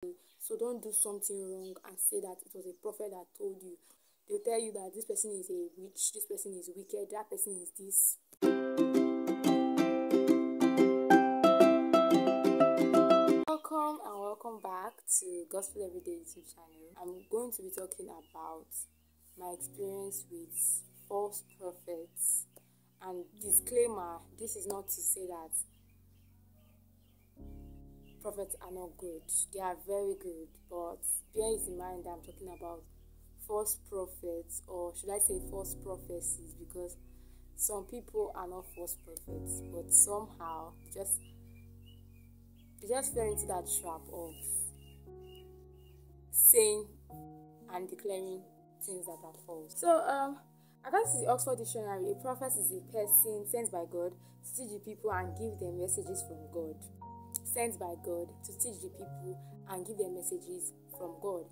So don't do something wrong and say that it was a prophet that told you. They'll tell you that this person is a witch, this person is wicked, that person is this. Welcome back to Gospel Everyday YouTube channel. I'm going to be talking about my experience with false prophets. And disclaimer, this is not to say that prophets are not good. They are very good, but bear in mind that I'm talking about false prophets, or should I say false prophecies, because some people are not false prophets, but somehow they just fell into that trap of saying and declaring things that are false. So, according to the Oxford Dictionary, a prophet is a person sent by God to teach the people and give them messages from God. Sent by God to teach the people and give them messages from God.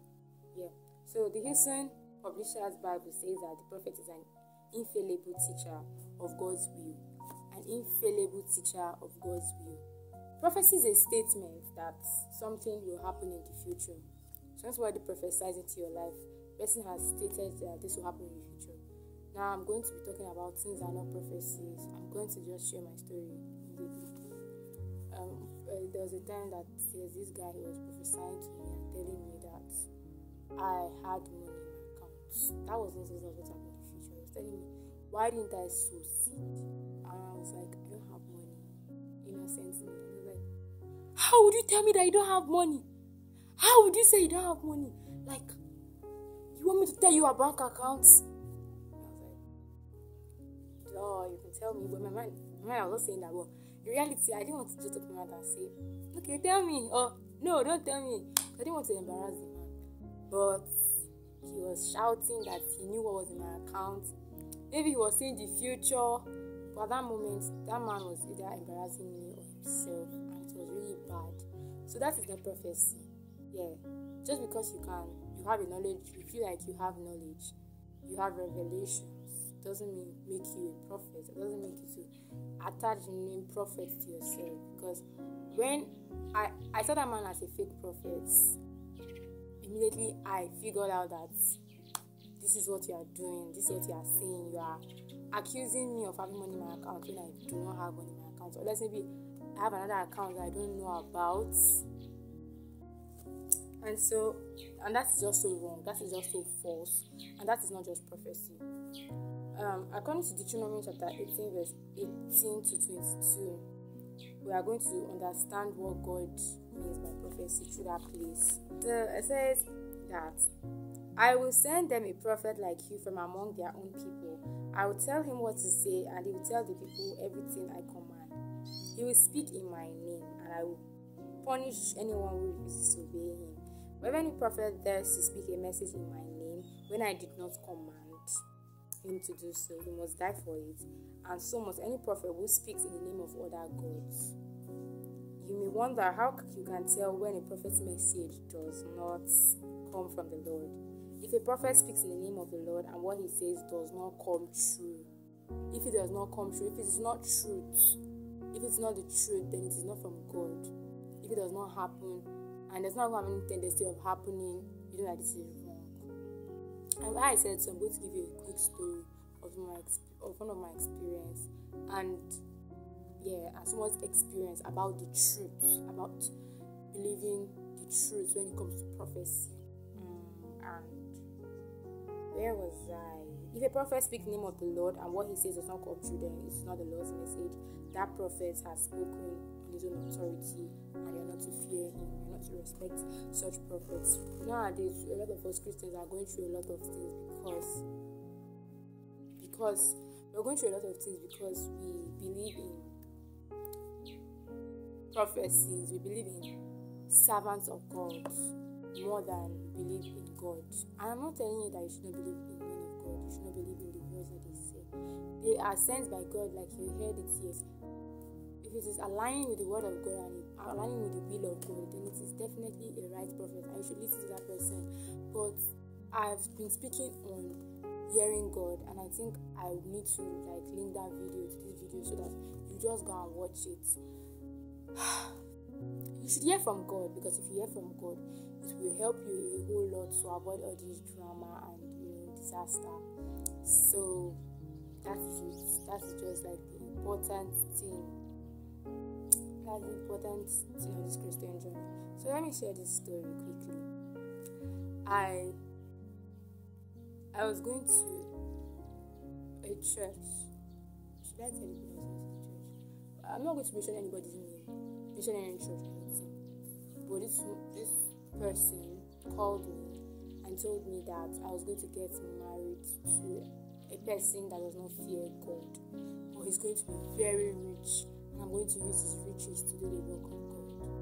Yeah. So the Houston Publishers Bible says that the prophet is an infallible teacher of God's will. An infallible teacher of God's will. Prophecy is a statement that something will happen in the future. So that's why the prophesies into your life. The person has stated that this will happen in the future. Now I'm going to be talking about things that are not prophecies. I'm going to just share my story immediately. There was a time that there's this guy who was prophesying to me and telling me that I had money in my account. That was not what happened in the future. He was telling me, why didn't I sow seed? And I was like, I don't have money. Innocently. And he was like, how would you tell me that you don't have money? How would you say you don't have money? Like, you want me to tell you your bank account? And I was like, oh, you can tell me. But my mind I was not saying that. But in reality, I didn't want to just open my mouth and say, okay, tell me. Or, no, don't tell me. I didn't want to embarrass the man. But he was shouting that he knew what was in my account. Maybe he was seeing the future. But at that moment, that man was either embarrassing me or himself. And it was really bad. So that is not prophecy. Yeah. Just because you have a knowledge, you feel like you have knowledge, you have revelations, doesn't make you a prophet. It doesn't make you to attach the name prophet to yourself. Because when I saw that man as a fake prophet, immediately I figured out that this is what you are doing, this is what you are saying. You are accusing me of having money in my account when I do not have money in my account. Or let's maybe I have another account that I don't know about. And that is just so wrong. That is just so false. And that is not just prophecy. According to Deuteronomy chapter 18, verse 18 to 22, we are going to understand what God means by prophecy through that place. So it says that I will send them a prophet like you from among their own people. I will tell him what to say, and he will tell the people everything I command. He will speak in my name, and I will punish anyone who refuses to obey him. Whenever any prophet dares to speak a message in my name, when I did not command him to do so, he must die for it. And so must any prophet who speaks in the name of other gods. You may wonder how you can tell when a prophet's message does not come from the Lord. If a prophet speaks in the name of the Lord and what he says does not come true, if it does not come true, if it is not truth, if it's not the truth, then it is not from God. If it does not happen, and there's not having any tendency of happening, you know that this is wrong. And like I said, so I'm going to give you a quick story of one of my experience, and someone's experience about the truth, about believing the truth when it comes to prophecy. And where was I? If a prophet speaks in the name of the Lord and what he says does not come true, then it's not the Lord's message. That prophet has spoken on his own authority, and you're not to fear him, you're not to respect such prophets. Nowadays, a lot of us Christians are going through a lot of things because we're going through a lot of things because we believe in prophecies, we believe in servants of God more than believe in God. And I'm not telling you that you should not believe in men of God, you should not believe in the words that they say. They are sent by God, like you heard it here. If it is aligning with the word of God and aligning with the will of God, then it is definitely a right prophet, and you should listen to that person. But I've been speaking on hearing God, and I think I need to link that video to this video so that you just go and watch it. You you should hear from God, because if you hear from God, it will help you a whole lot to avoid all this drama and disaster. So that is it. That is just like the important thing. That's the important thing on this Christian journey. So let me share this story quickly. I was going to a church. Should I tell you when I was going to a church? I'm not going to mention anybody's name, mention any church or anything. But this person called me and told me that I was going to get married to a person that does not fear God, but he's going to be very rich, and I'm going to use his riches to do the work of God.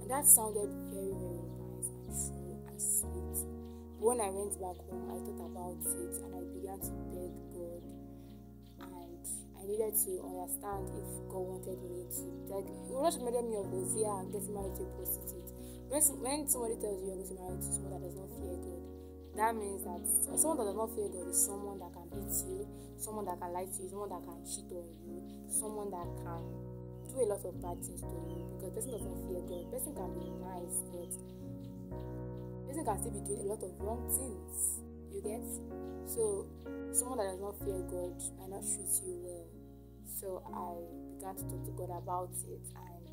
And that sounded very, very nice and true and sweet. But when I went back home, I thought about it and I began to beg God. And I needed to understand if God wanted me to, like, what reminded me of Hosea getting married to a prostitute. When somebody tells you you're going to marry to someone that does not fear God, that means that someone that does not fear God is someone that can beat you, someone that can lie to you, someone that can cheat on you, someone that can do a lot of bad things to you, because person does not fear God. Person can be nice, but person can still be doing a lot of wrong things. You get? So someone that does not fear God might not treat you well. So I began to talk to God about it, and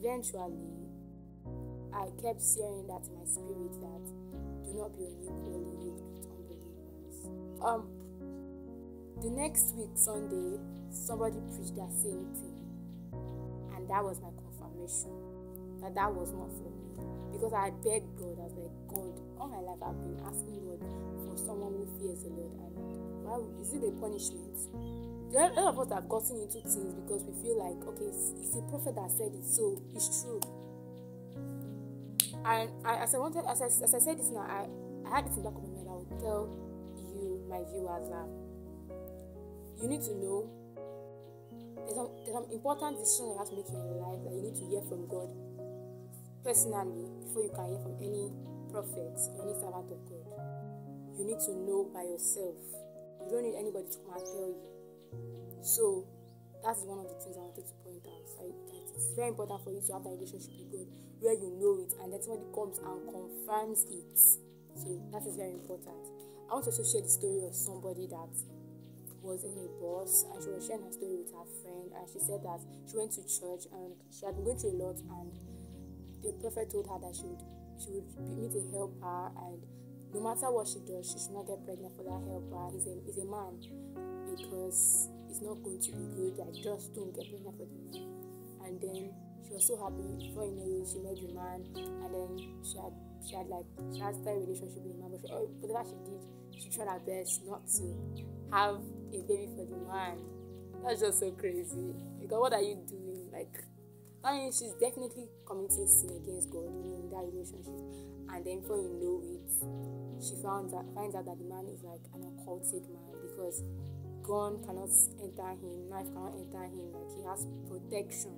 eventually I kept hearing that in my spirit, that do not be unequally yoked with unbelievers. The next week, Sunday, somebody preached that same thing, and that was my confirmation that was not for me, because I had begged God. I was like, God, all my life I've been asking God for someone who fears the Lord, and why is it a punishment? A lot of us have gotten into things because we feel like, okay, it's a prophet that said it, so it's true. And as I said this now, I had it in the back of my mind. I would tell you, my viewers, that you need to know there's some important decisions you have to make in your life, that you need to hear from God personally before you can hear from any prophet or any servant of God. You need to know by yourself. You don't need anybody to come and tell you. So that's one of the things I wanted to point out. That it's very important for you to have that relationship with God where you know it, and then somebody comes and confirms it. So that is very important. I want to also share the story of somebody that was in a bus, and she was sharing her story with her friend, and she said that she went to church and she had been going through a lot, and the prophet told her that she would meet a helper, and no matter what she does, she should not get pregnant for that helper. He's a man, because it's not going to be good. Like, just don't get pregnant for the man. And then she was so happy. Before you know it, she met the man, and then she had started a relationship with the man. But whatever she did, she tried her best not to have a baby for the man. That's just so crazy. Because what are you doing? Like, I mean, she's definitely committing sin against God, in that relationship. And then before you know it, she finds out that the man is like an occultic man, because gun cannot enter him, knife cannot enter him, like he has protection.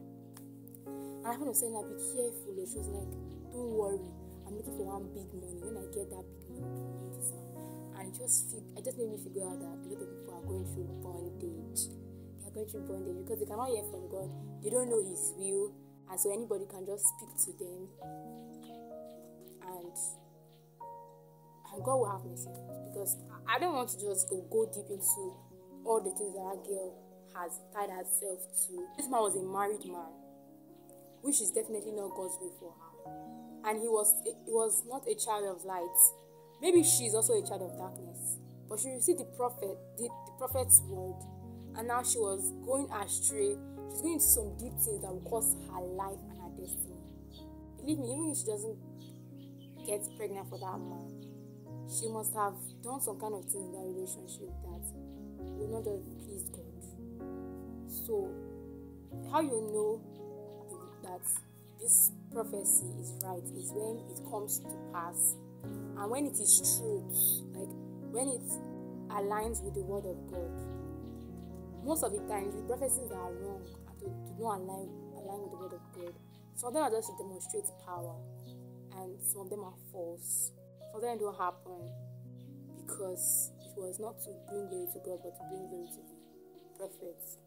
And I was saying, like, be careful. She was like, don't worry, I'm looking for one big money. When I get that big money, I'll marry this man. And it just made me figure out that a lot of people are going through bondage. They are going through bondage because they cannot hear from God. They don't know His will, and so anybody can just speak to them, and God will have mercy. Because I don't want to just go deep into all the things that girl has tied herself to. This man was a married man, which is definitely not God's will for her. And he was not a child of light. Maybe she's also a child of darkness. But she received the prophet's word, and now she was going astray. She's going into some deep things that will cost her life and her destiny. Believe me, even if she doesn't get pregnant for that man, she must have done some kind of thing in that relationship that will not just please God. So, how you know that this prophecy is right is when it comes to pass, and when it is truth, like when it aligns with the word of God. Most of the times, the prophecies that are wrong do not align with the word of God. Some of them are just to demonstrate power, and some of them are false. Some of them don't happen because it was not to bring glory to God, but to bring glory to the prophets.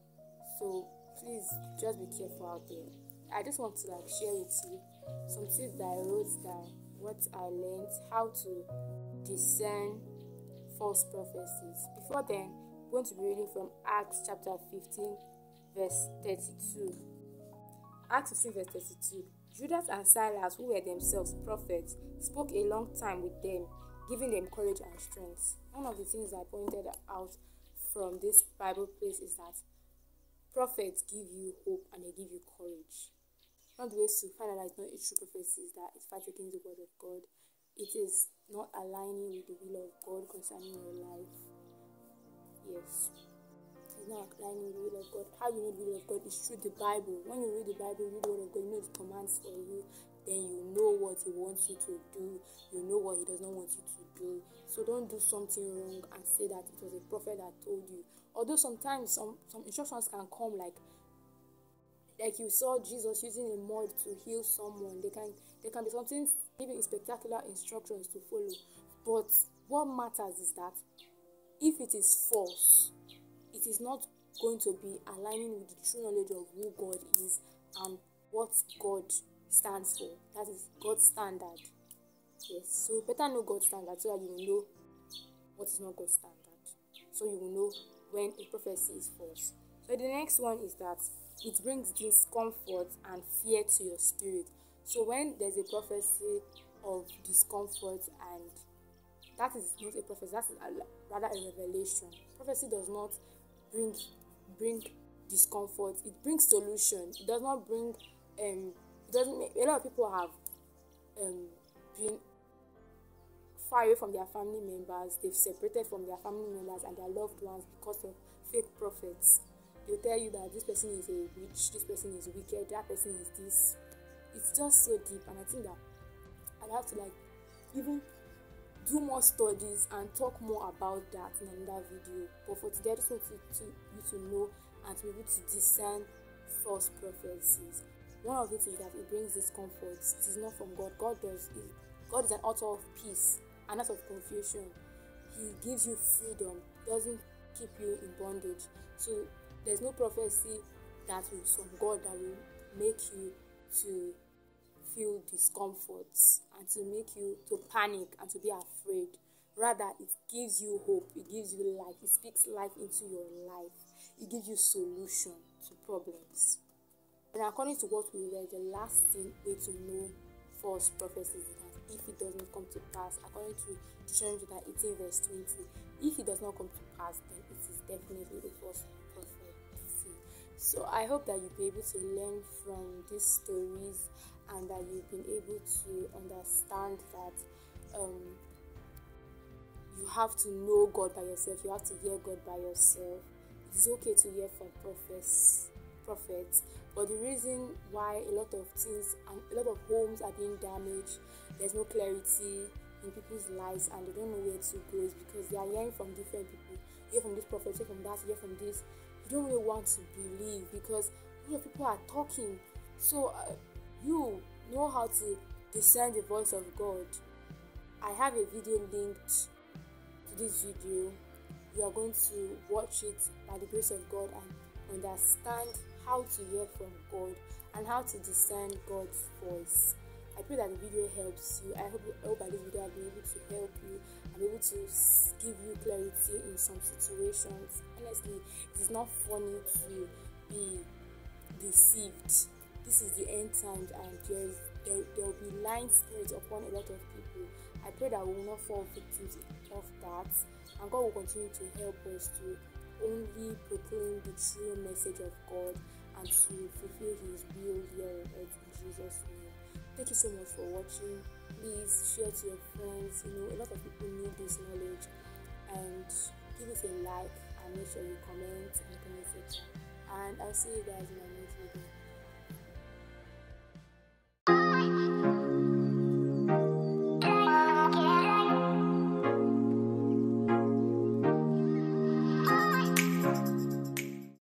So please just be careful out there. I just want to share with you some things that I wrote down, what I learned, how to discern false prophecies. Before then, I'm going to be reading from Acts chapter 15, verse 32. Acts 15, verse 32. Judas and Silas, who were themselves prophets, spoke a long time with them, giving them courage and strength. One of the things I pointed out from this Bible place is that prophets give you hope and they give you courage. One of the ways to find out that it's not a true prophecy is that it fights against the word of God. It is not aligning with the will of God concerning your life. Yes. It's not aligning with the will of God. How you know the will of God is through the Bible. When you read the Bible, you read the word of God, you know the commands for you, then you know what He wants you to do. You know what He does not want you to do. So don't do something wrong and say that it was a prophet that told you. Although sometimes some instructions can come like you saw Jesus using a mud to heal someone. There can be something, maybe spectacular instructions to follow. But what matters is that if it is false, it is not going to be aligning with the true knowledge of who God is and what God stands for. That is God's standard. Yes, so better know God's standard so that you will know what is not God's standard. So you will know when a prophecy is false. So the next one is that it brings discomfort and fear to your spirit. So when there's a prophecy of discomfort, and that is not a prophecy, that's rather a revelation. Prophecy does not bring discomfort, it brings solution. It does not bring it doesn't make, a lot of people have been far away from their family members. They've separated from their family members and their loved ones because of fake prophets. They'll tell you that this person is a witch, this person is wicked, that person is this. It's just so deep, and I think that I'd have to even do more studies and talk more about that in another video. But for today, I just want you to know and to be able to discern false prophecies. One of it is that it brings discomfort. It is not from God. God is an author of peace and not of confusion. He gives you freedom, doesn't keep you in bondage. So there's no prophecy that is from God that will make you to feel discomfort and to make you to panic and to be afraid. Rather, it gives you hope, it gives you life, it speaks life into your life, it gives you solution to problems. And according to what we read, the last way to know false prophecies is that if it does not come to pass, according to Deuteronomy chapter 18 verse 20, if it does not come to pass, then it is definitely a false prophecy. So I hope that you'll be able to learn from these stories and that you've been able to understand that you have to know God by yourself. You have to hear God by yourself. It is okay to hear from prophets, but the reason why a lot of things and a lot of homes are being damaged, there's no clarity in people's lives and they don't know where to go, is because they are hearing from different people. You hear from this prophet, you hear from that, you hear from this. You don't really want to believe because a lot of people are talking. So you know how to discern the voice of God. I have a video linked to this video. You are going to watch it by the grace of God and understand how to hear from God and how to discern God's voice. I pray that the video helps you. I hope by this video I'll be able to help you. I'll be able to give you clarity in some situations. Honestly, it is not funny to be deceived. This is the end times, and there will be lying spirits upon a lot of people. I pray that we will not fall victims of that, and God will continue to help us to only proclaim the true message of God and to fulfill His will here on earth in Jesus' name. Thank you so much for watching. Please share to your friends. A lot of people need this knowledge, and give it a like and make sure you comment in the comment section. And I'll see you guys in my next video.